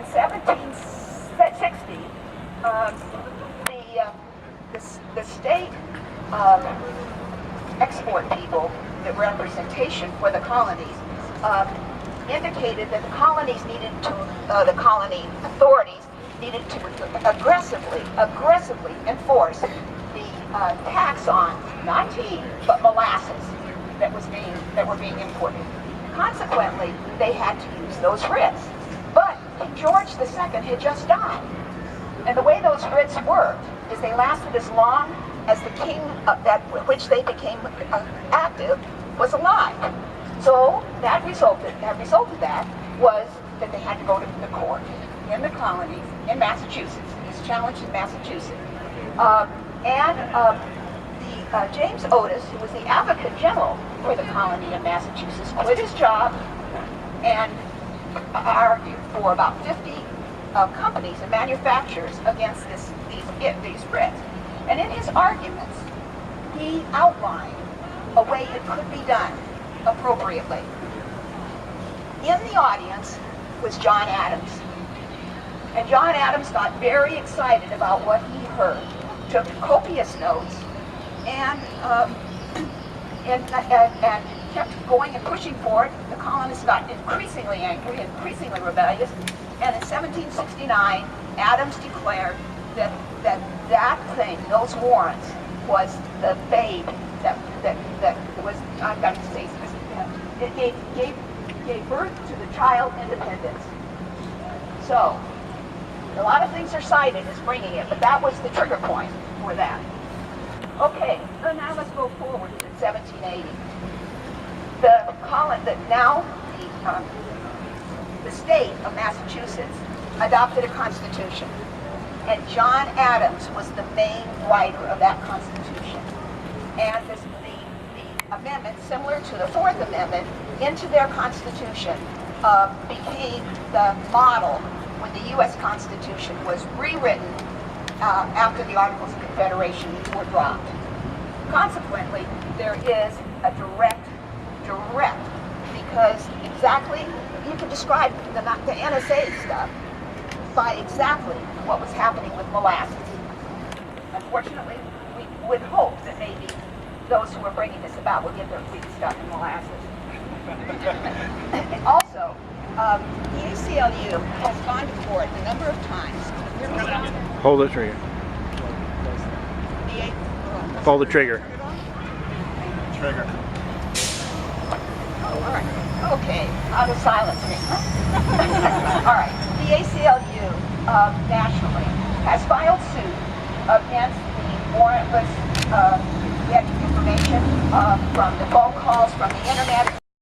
in 1760, the state export people, the representation for the colonies, indicated that the colonies needed to, the colony authorities needed to aggressively enforce the tax on not tea but molasses that were being imported. Consequently, they had to use those writs. But King George II had just died, and the way those writs worked is they lasted as long as the king that which they became active was alive. So that resulted was that they had to go to the court in the colonies in Massachusetts. He's challenged in Massachusetts. James Otis, who was the advocate general for the colony in Massachusetts, quit his job and argued for about 50 companies and manufacturers against these writs. And in his arguments, he outlined a way it could be done appropriately. In the audience was John Adams. And John Adams got very excited about what he heard, took copious notes, and kept going and pushing for it. The colonists got increasingly angry, increasingly rebellious, and in 1769, Adams declared that thing, those warrants, was the babe that was, I've got to say, it gave birth to the child independence. So, a lot of things are cited as bringing it, but that was the trigger point for that. Okay, so now let's go forward to 1780. The state of Massachusetts adopted a constitution, and John Adams was the main writer of that constitution. And the amendment, similar to the Fourth Amendment, into their constitution became the model when the U.S. Constitution was rewritten after the Articles of Confederation were dropped. Consequently, there is a direct, because exactly, you can describe the NSA stuff by exactly what was happening with molasses. Unfortunately, we would hope that maybe those who are bringing this about will get their feet stuck in molasses. And also, the ACLU has gone to court a number of times. Hold the trigger. Pull the trigger. Trigger. Oh, all right. Okay, out of silence me. All right. The ACLU nationally has filed suit against the warrantless information from the phone calls, from the internet,